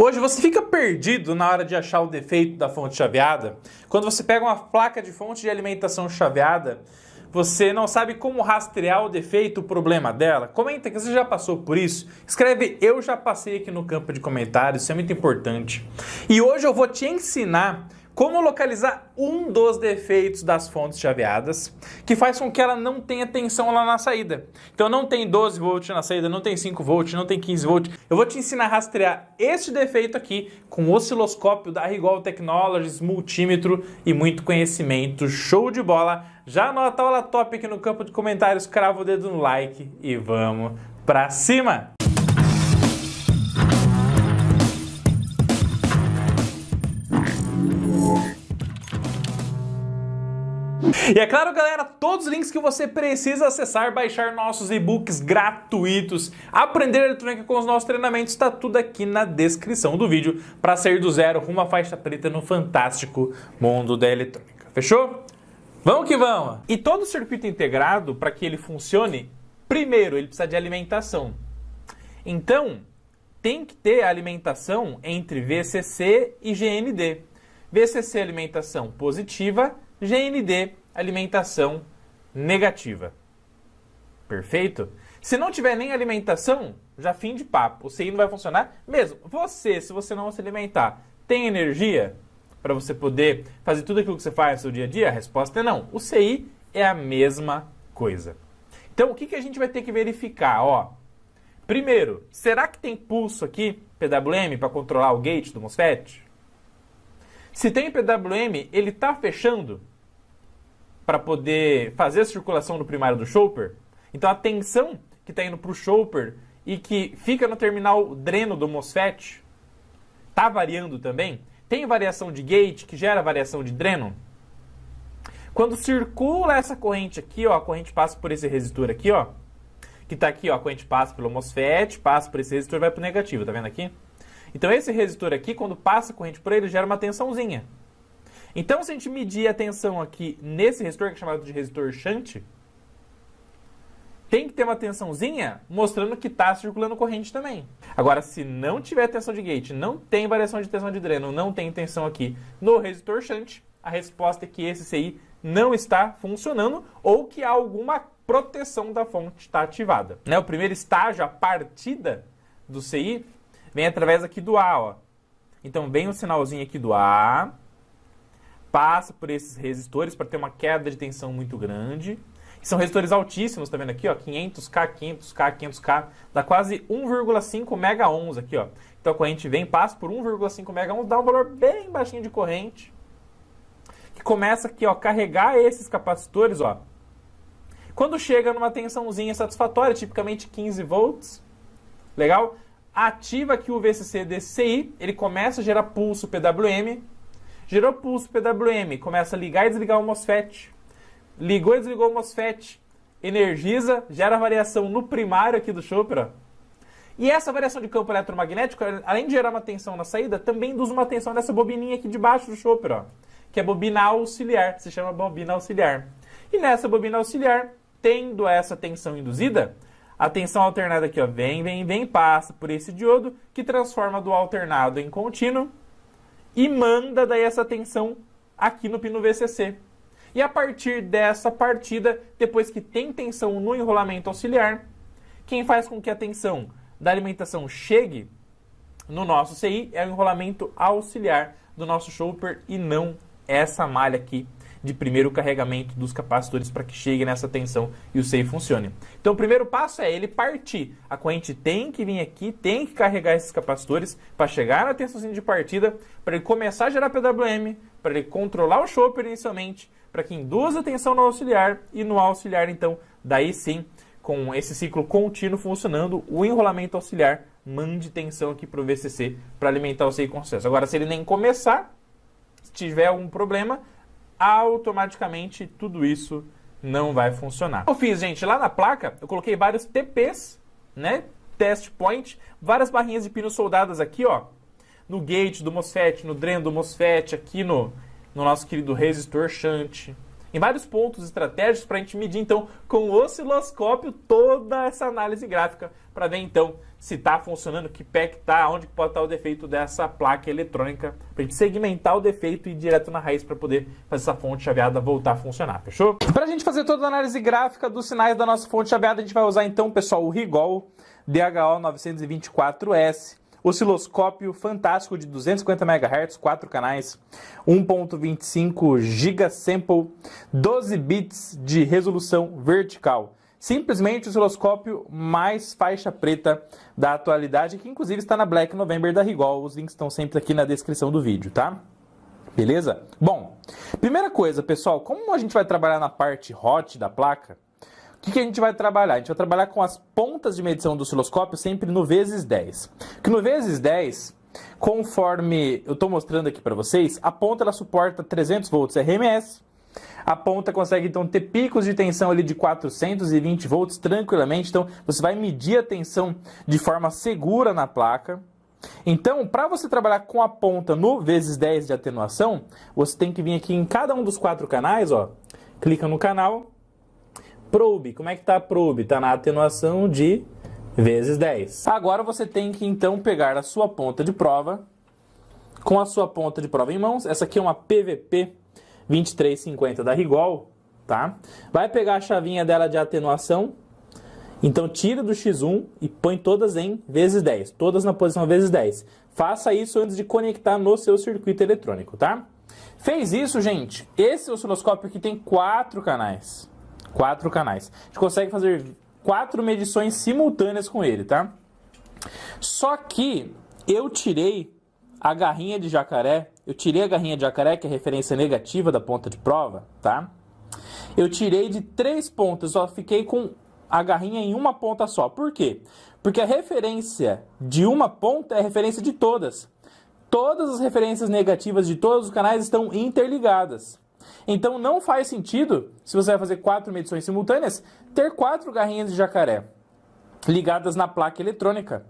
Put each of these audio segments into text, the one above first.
Hoje você fica perdido na hora de achar o defeito da fonte chaveada. Quando você pega uma placa de fonte de alimentação chaveada, você não sabe como rastrear o defeito, o problema dela. Comenta que você já passou por isso. Escreve "eu já passei" aqui no campo de comentários, isso é muito importante. E hoje eu vou te ensinar como localizar um dos defeitos das fontes chaveadas que faz com que ela não tenha tensão lá na saída. Então não tem 12 volts na saída, não tem 5 volts, não tem 15 volts. Eu vou te ensinar a rastrear este defeito aqui com o osciloscópio da Rigol Technologies, multímetro e muito conhecimento. Show de bola! Já anota a aula top aqui no campo de comentários, crava o dedo no like e vamos pra cima! E é claro, galera, todos os links que você precisa acessar, baixar nossos e-books gratuitos, aprender eletrônica com os nossos treinamentos, está tudo aqui na descrição do vídeo para sair do zero rumo à faixa preta no fantástico mundo da eletrônica. Fechou? Vamos que vamos! E todo circuito integrado, para que ele funcione, primeiro ele precisa de alimentação. Então, tem que ter alimentação entre VCC e GND. VCC alimentação positiva, GND alimentação negativa. Perfeito? Se não tiver nem alimentação, já fim de papo. O CI não vai funcionar mesmo. Se você não se alimentar, tem energia para você poder fazer tudo aquilo que você faz no seu dia a dia? A resposta é não. O CI é a mesma coisa. Então, o que a gente vai ter que verificar? Ó, primeiro, será que tem pulso aqui, PWM, para controlar o gate do MOSFET? Se tem PWM, ele está fechando para poder fazer a circulação do primário do chopper? Então a tensão que está indo para o chopper e que fica no terminal dreno do MOSFET está variando também? Tem variação de gate que gera variação de dreno? Quando circula essa corrente aqui, ó, a corrente passa por esse resistor aqui, ó, que está aqui, ó, a corrente passa pelo MOSFET, passa por esse resistor e vai para o negativo, tá vendo aqui? Então esse resistor aqui, quando passa a corrente por ele, gera uma tensãozinha. Então se a gente medir a tensão aqui nesse resistor, que é chamado de resistor shunt, tem que ter uma tensãozinha mostrando que está circulando corrente também. Agora, se não tiver tensão de gate, não tem variação de tensão de dreno, não tem tensão aqui no resistor shunt, a resposta é que esse CI não está funcionando ou que alguma proteção da fonte está ativada. Né? O primeiro estágio, a partida do CI, vem através aqui do A, ó. Então vem o sinalzinho aqui do A, passa por esses resistores para ter uma queda de tensão muito grande. São resistores altíssimos, tá vendo aqui, ó, 500K, 500K, 500K, dá quase 1,5 megaohms aqui, ó. Então a corrente vem, passa por 1,5 megaohms, dá um valor bem baixinho de corrente, que começa aqui, ó, carregar esses capacitores, ó. Quando chega numa tensãozinha satisfatória, tipicamente 15 volts, legal? Ativa aqui o VCC desse CI, ele começa a gerar pulso PWM, gerou pulso PWM, começa a ligar e desligar o MOSFET, ligou e desligou o MOSFET, energiza, gera variação no primário aqui do chopper, ó. E essa variação de campo eletromagnético, além de gerar uma tensão na saída, também induz uma tensão nessa bobininha aqui debaixo do chopper, ó, que é bobina auxiliar, se chama bobina auxiliar. E nessa bobina auxiliar, tendo essa tensão induzida, a tensão alternada aqui, ó, vem, passa por esse diodo, que transforma do alternado em contínuo e manda daí essa tensão aqui no pino VCC. E a partir dessa partida, depois que tem tensão no enrolamento auxiliar, quem faz com que a tensão da alimentação chegue no nosso CI é o enrolamento auxiliar do nosso chopper e não essa malha aqui de primeiro carregamento dos capacitores para que chegue nessa tensão e o CI funcione. Então o primeiro passo é ele partir. A corrente tem que vir aqui, tem que carregar esses capacitores para chegar na tensãozinha de partida, para ele começar a gerar PWM, para ele controlar o chopper inicialmente, para que induza a tensão no auxiliar e no auxiliar, então, daí sim, com esse ciclo contínuo funcionando, o enrolamento auxiliar mande tensão aqui para o VCC para alimentar o CI com sucesso. Agora, se ele nem começar, se tiver algum problema, automaticamente tudo isso não vai funcionar. Eu fiz, gente, lá na placa, eu coloquei vários TPs, né, test point, várias barrinhas de pino soldadas aqui, ó, no gate do MOSFET, no dreno do MOSFET, aqui no nosso querido resistor shunt, em vários pontos estratégicos para a gente medir então com o osciloscópio toda essa análise gráfica para ver então se está funcionando, que pé que está, onde pode estar o defeito dessa placa eletrônica, para a gente segmentar o defeito e ir direto na raiz para poder fazer essa fonte chaveada voltar a funcionar, fechou? Para a gente fazer toda a análise gráfica dos sinais da nossa fonte chaveada, a gente vai usar então, pessoal, o Rigol DHO 924S, osciloscópio fantástico de 250 MHz, 4 canais, 1.25 gigasample, 12 bits de resolução vertical. Simplesmente o osciloscópio mais faixa preta da atualidade, que inclusive está na Black November da Rigol. Os links estão sempre aqui na descrição do vídeo, tá? Beleza? Bom, primeira coisa, pessoal, como a gente vai trabalhar na parte hot da placa, o que a gente vai trabalhar? A gente vai trabalhar com as pontas de medição do osciloscópio sempre no vezes 10. Que no vezes 10, conforme eu estou mostrando aqui para vocês, a ponta ela suporta 300 volts RMS. A ponta consegue então ter picos de tensão ali de 420 volts tranquilamente. Então você vai medir a tensão de forma segura na placa. Então, para você trabalhar com a ponta no vezes 10 de atenuação, você tem que vir aqui em cada um dos 4 canais, ó, clica no canal, probe. Como é que tá a probe? Tá na atenuação de vezes 10. Agora você tem que então pegar a sua ponta de prova, com a sua ponta de prova em mãos. Essa aqui é uma PVP 2350 da Rigol, tá? Vai pegar a chavinha dela de atenuação, então tira do X1 e põe todas em vezes 10, todas na posição vezes 10. Faça isso antes de conectar no seu circuito eletrônico, tá? Fez isso, gente, esse osciloscópio aqui tem 4 canais. 4 canais. A gente consegue fazer 4 medições simultâneas com ele, tá? Só que eu tirei a garrinha de jacaré, que é a referência negativa da ponta de prova, tá? Eu tirei de 3 pontas, só fiquei com a garrinha em uma ponta só. Por quê? Porque a referência de uma ponta é a referência de todas. Todas as referências negativas de todos os canais estão interligadas. Então não faz sentido, se você vai fazer 4 medições simultâneas, ter 4 garrinhas de jacaré ligadas na placa eletrônica.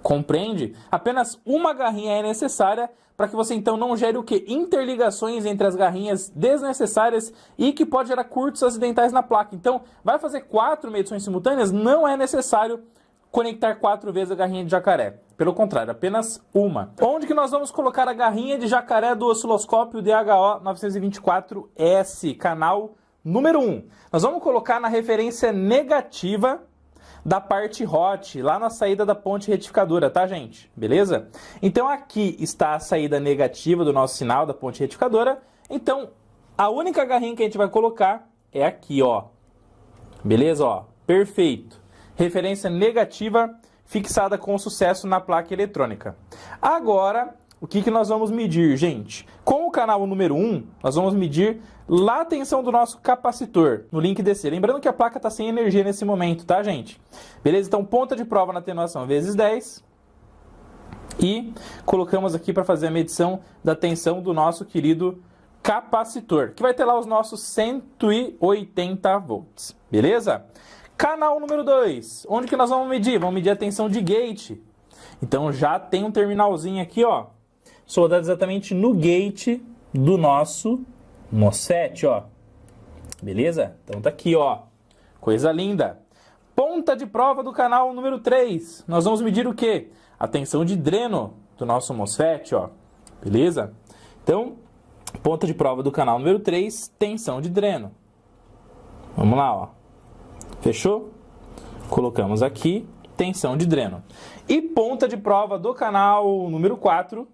Compreende? Apenas uma garrinha é necessária para que você então não gere o quê? Interligações entre as garrinhas desnecessárias e que pode gerar curtos acidentais na placa. Então, vai fazer 4 medições simultâneas, não é necessário conectar 4 vezes a garrinha de jacaré. Pelo contrário, apenas uma. Onde que nós vamos colocar a garrinha de jacaré do osciloscópio DHO 924S, canal número 1? Nós vamos colocar na referência negativa da parte hot, lá na saída da ponte retificadora, tá, gente? Beleza? Então aqui está a saída negativa do nosso sinal da ponte retificadora. Então, a única garrinha que a gente vai colocar é aqui, ó. Beleza, ó? Perfeito. Referência negativa fixada com sucesso na placa eletrônica. Agora, o que nós vamos medir, gente? Com o canal número 1, nós vamos medir lá a tensão do nosso capacitor, no link DC. Lembrando que a placa está sem energia nesse momento, tá, gente? Beleza? Então, ponta de prova na atenuação vezes 10. E colocamos aqui para fazer a medição da tensão do nosso querido capacitor, que vai ter lá os nossos 180 volts. Beleza? Canal número 2. Onde que nós vamos medir? Vamos medir a tensão de gate. Então, já tem um terminalzinho aqui, ó, soldado exatamente no gate do nosso MOSFET, ó. Beleza? Então tá aqui, ó. Coisa linda. Ponta de prova do canal número 3. Nós vamos medir o quê? A tensão de dreno do nosso MOSFET, ó. Beleza? Então, ponta de prova do canal número 3, tensão de dreno. Vamos lá, ó. Fechou? Colocamos aqui tensão de dreno. E ponta de prova do canal número 4.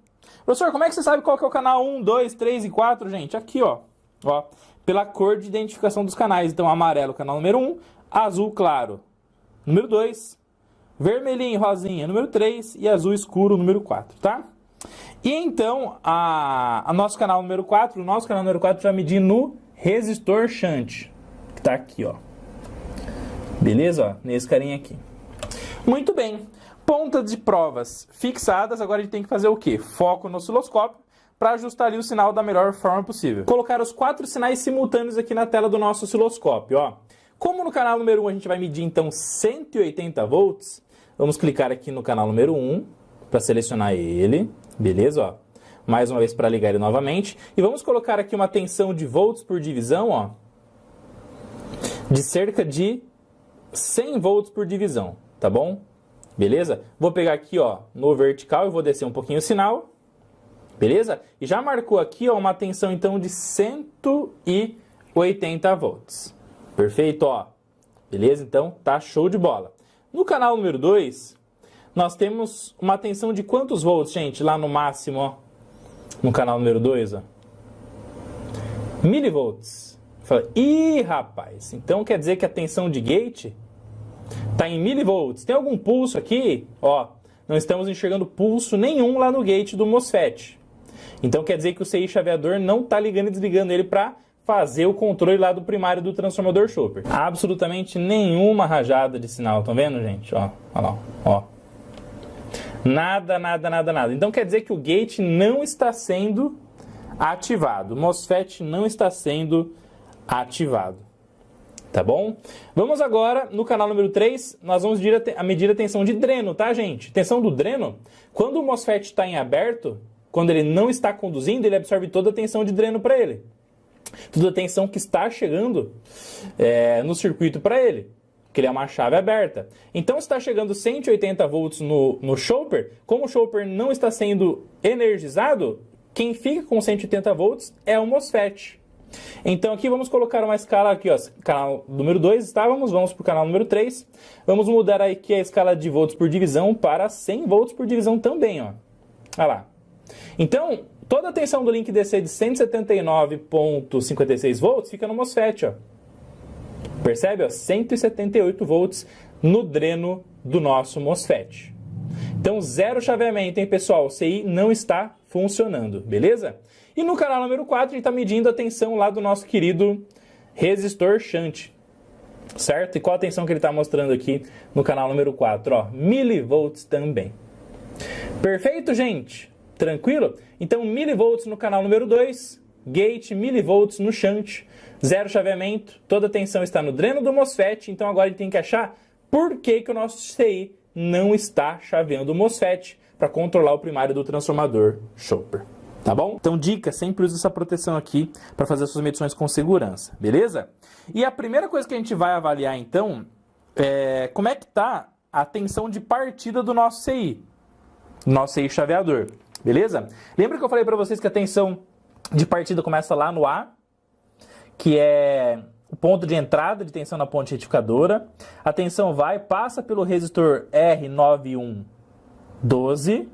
Professor, como é que você sabe qual que é o canal 1, 2, 3 e 4, gente? Aqui, ó. Ó, pela cor de identificação dos canais. Então, amarelo, canal número 1, azul claro, número 2, vermelhinho, rosinha, número 3 e azul escuro, número 4, tá? E então, o nosso canal número 4 vai medir no resistor shunt, que tá aqui, ó. Beleza? Ó, nesse carinha aqui. Muito bem. Ponta de provas fixadas, agora a gente tem que fazer o quê? Foco no osciloscópio para ajustar ali o sinal da melhor forma possível. Colocar os 4 sinais simultâneos aqui na tela do nosso osciloscópio, ó. Como no canal número 1 a gente vai medir então 180 volts, vamos clicar aqui no canal número 1 para selecionar ele, beleza, ó. mais uma vez para ligar ele novamente. E vamos colocar aqui uma tensão de volts por divisão, ó, de cerca de 100 volts por divisão, tá bom? Beleza? Vou pegar aqui, ó, no vertical e vou descer um pouquinho o sinal. Beleza? E já marcou aqui, ó, uma tensão então de 180 volts. Perfeito, ó. Beleza? Então, tá show de bola. No canal número 2, nós temos uma tensão de quantos volts, gente? Lá no máximo, ó. No canal número 2, ó. Milivolts. Fala, ih, rapaz. Então quer dizer que a tensão de gate tá em milivolts. Tem algum pulso aqui? Ó, não estamos enxergando pulso nenhum lá no gate do MOSFET. Então quer dizer que o CI chaveador não está ligando e desligando ele para fazer o controle lá do primário do transformador Chopper. Absolutamente nenhuma rajada de sinal. Estão vendo, gente? Ó, olha lá, ó. Nada, nada, nada, nada. Então quer dizer que o gate não está sendo ativado. O MOSFET não está sendo ativado. Tá bom? Vamos agora, no canal número 3, nós vamos medir a tensão de dreno, tá, gente? Tensão do dreno, quando o MOSFET está em aberto, quando ele não está conduzindo, ele absorve toda a tensão de dreno para ele. Toda a tensão que está chegando no circuito para ele, que ele é uma chave aberta. Então, se está chegando 180 volts no Chopper, como o Chopper não está sendo energizado, quem fica com 180 volts é o MOSFET. Então, aqui vamos colocar uma escala aqui, ó, canal número 2 estávamos, vamos para o canal número 3. Vamos mudar aqui a escala de volts por divisão para 100 volts por divisão também, ó. Olha lá. Então, toda a tensão do link DC de 179,56 volts fica no MOSFET, ó. Percebe? Ó, 178 volts no dreno do nosso MOSFET. Então, zero chaveamento, hein, pessoal? O CI não está funcionando, beleza? E no canal número 4, a gente está medindo a tensão lá do nosso querido resistor shunt, certo? E qual a tensão que ele está mostrando aqui no canal número 4? Ó, milivolts também. Perfeito, gente? Tranquilo? Então, milivolts no canal número 2, gate, milivolts no shunt, zero chaveamento, toda a tensão está no dreno do MOSFET, então agora a gente tem que achar por que o nosso CI não está chaveando o MOSFET para controlar o primário do transformador Chopper. Tá bom? Então, dica, sempre use essa proteção aqui para fazer as suas medições com segurança, beleza? E a primeira coisa que a gente vai avaliar, então, é como é que está a tensão de partida do nosso CI chaveador, beleza? Lembra que eu falei para vocês que a tensão de partida começa lá no A, que é o ponto de entrada de tensão na ponte retificadora. A tensão passa pelo resistor R9112,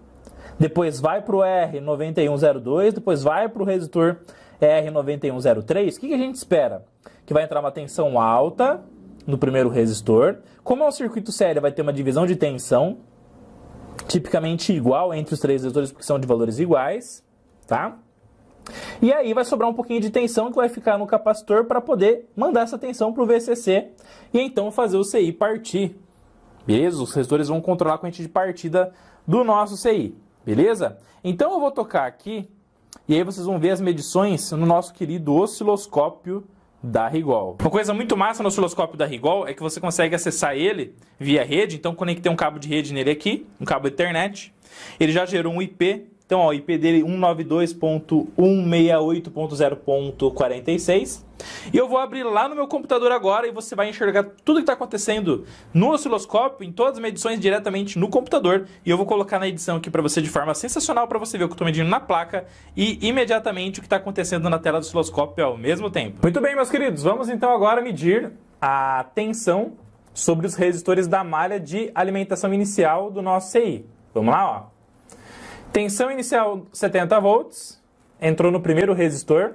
depois vai para o R9102, depois vai para o resistor R9103. O que a gente espera? Que vai entrar uma tensão alta no primeiro resistor. Como é um circuito sério, vai ter uma divisão de tensão tipicamente igual entre os três resistores, porque são de valores iguais, tá? E aí vai sobrar um pouquinho de tensão que vai ficar no capacitor para poder mandar essa tensão para o VCC e então fazer o CI partir. Beleza? Os resistores vão controlar a corrente de partida do nosso CI. Beleza? Então eu vou tocar aqui e aí vocês vão ver as medições no nosso querido osciloscópio da Rigol. Uma coisa muito massa no osciloscópio da Rigol é que você consegue acessar ele via rede. Então conectei um cabo de rede nele aqui, um cabo Ethernet. Ele já gerou um IP. Então, ó, o IP dele é 192.168.0.46. E eu vou abrir lá no meu computador agora e você vai enxergar tudo que está acontecendo no osciloscópio, em todas as medições diretamente no computador. E eu vou colocar na edição aqui para você de forma sensacional para você ver o que eu estou medindo na placa e imediatamente o que está acontecendo na tela do osciloscópio ao mesmo tempo. Muito bem, meus queridos, vamos então agora medir a tensão sobre os resistores da malha de alimentação inicial do nosso CI. Vamos lá, ó. Tensão inicial 70 volts, entrou no primeiro resistor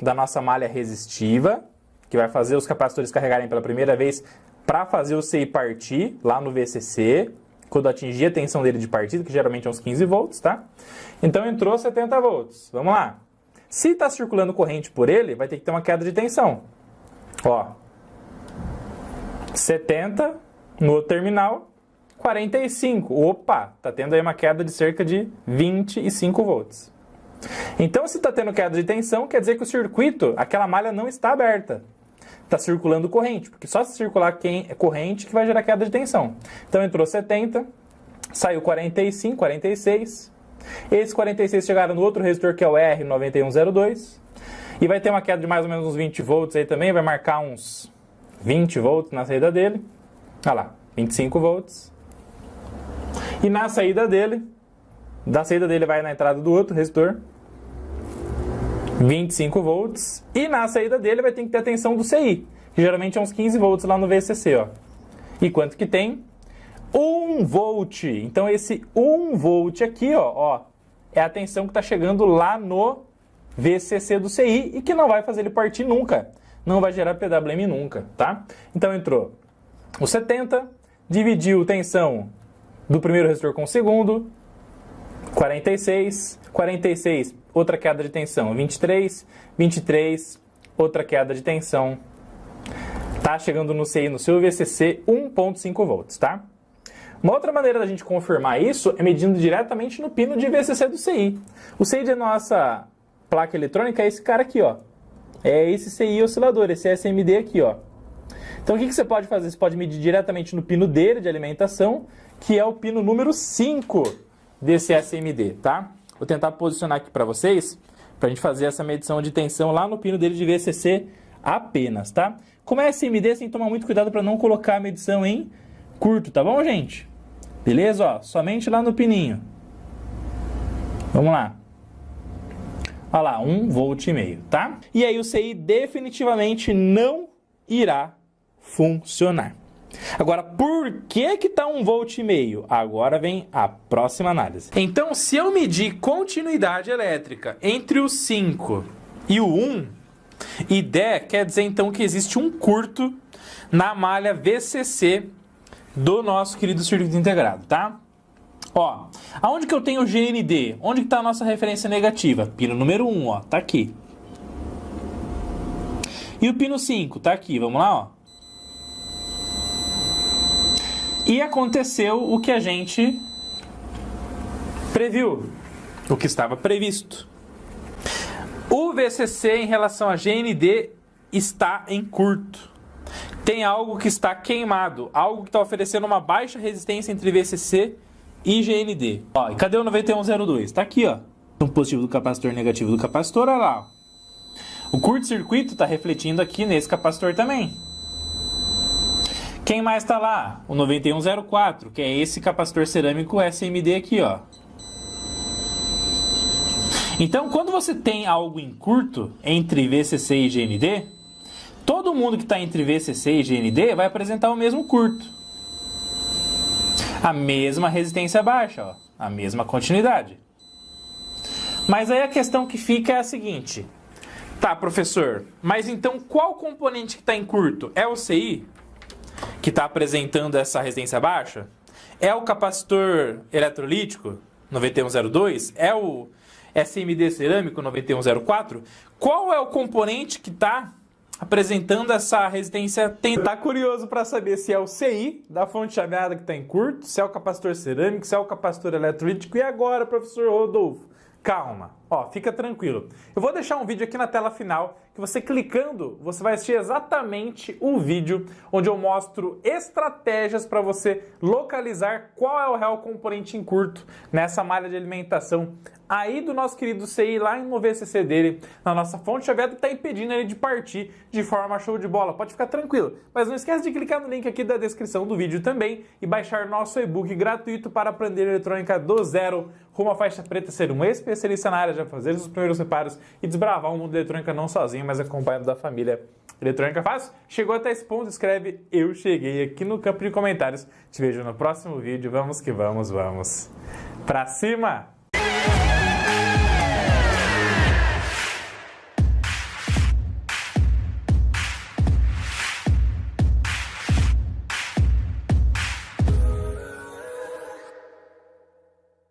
da nossa malha resistiva, que vai fazer os capacitores carregarem pela primeira vez para fazer o CI partir lá no VCC, quando atingir a tensão dele de partida, que geralmente é uns 15 volts, tá? Então entrou 70 volts, vamos lá. Se está circulando corrente por ele, vai ter que ter uma queda de tensão. Ó, 70 no terminal, 45. Opa, tá tendo aí uma queda de cerca de 25 volts. Então, se está tendo queda de tensão, quer dizer que o circuito, aquela malha não está aberta. Está circulando corrente, porque só se circular corrente que vai gerar queda de tensão. Então, entrou 70, saiu 45, 46. Esses 46 chegaram no outro resistor que é o R9102. E vai ter uma queda de mais ou menos uns 20 volts aí também, vai marcar uns 20 volts na saída dele. Olha lá, 25 volts. E na saída dele, da saída dele vai na entrada do outro resistor, 25 volts. E na saída dele vai ter que ter a tensão do CI, que geralmente é uns 15 volts lá no VCC, ó. E quanto que tem? 1 volt. Então esse 1 volt aqui, ó, é a tensão que está chegando lá no VCC do CI e que não vai fazer ele partir nunca. Não vai gerar PWM nunca, tá? Então entrou o 70, dividiu tensão do primeiro resistor com o segundo, 46, 46, outra queda de tensão, 23, 23, outra queda de tensão. Tá chegando no CI, no seu VCC, 1.5 volts, tá? Uma outra maneira da gente confirmar isso é medindo diretamente no pino de VCC do CI. O CI da nossa placa eletrônica é esse cara aqui, ó. É esse CI oscilador, esse SMD aqui, ó. Então o que você pode fazer? Você pode medir diretamente no pino dele de alimentação, que é o pino número 5 desse SMD, tá? Vou tentar posicionar aqui para vocês, para a gente fazer essa medição de tensão lá no pino dele de VCC apenas, tá? Como é SMD, você tem que tomar muito cuidado para não colocar a medição em curto, tá bom, gente? Beleza? Ó, somente lá no pininho. Vamos lá. Olha lá, 1,5 volt, tá? E aí o CI definitivamente não irá funcionar. Agora, por que que tá 1,5 volt? Agora vem a próxima análise. Então, se eu medir continuidade elétrica entre o 5 e o 1, e der, quer dizer então que existe um curto na malha VCC do nosso querido circuito integrado, tá? Ó, aonde que eu tenho o GND? Onde que tá a nossa referência negativa? Pino número 1, ó, tá aqui. E o pino 5, tá aqui, vamos lá, ó. E aconteceu o que a gente previu, o que estava previsto. O VCC em relação a GND está em curto. Tem algo que está queimado, algo que está oferecendo uma baixa resistência entre VCC e GND. Ó, e cadê o 9102? Está aqui, ó. O positivo do capacitor, negativo do capacitor, olha lá. Ó. O curto-circuito está refletindo aqui nesse capacitor também. Quem mais está lá? O 9104, que é esse capacitor cerâmico SMD aqui, ó. Então, quando você tem algo em curto entre VCC e GND, todo mundo que está entre VCC e GND vai apresentar o mesmo curto. A mesma resistência baixa, ó, a mesma continuidade. Mas aí a questão que fica é a seguinte. Tá, professor, mas então qual componente que está em curto? É o CI, que está apresentando essa resistência baixa? É o capacitor eletrolítico 9102? É o SMD cerâmico 9104? Qual é o componente que está apresentando essa resistência? Tá curioso para saber se é o CI da fonte chaveada que está em curto, se é o capacitor cerâmico, se é o capacitor eletrolítico. E agora, professor Rodolfo? Calma, ó, fica tranquilo. Eu vou deixar um vídeo aqui na tela final que você clicando, você vai assistir exatamente o vídeo onde eu mostro estratégias para você localizar qual é o real componente em curto nessa malha de alimentação aí do nosso querido CI lá no VCC dele, na nossa fonte chaveada, está impedindo ele de partir de forma show de bola. Pode ficar tranquilo, mas não esquece de clicar no link aqui da descrição do vídeo também e baixar nosso e-book gratuito para aprender eletrônica do zero, rumo à faixa preta, ser um especialista na área, já fazer os primeiros reparos e desbravar o mundo da eletrônica não sozinho, mas acompanhado da família Eletrônica Fácil. Chegou até esse ponto, escreve "Eu cheguei" aqui no campo de comentários. Te vejo no próximo vídeo. Vamos que vamos, vamos pra cima!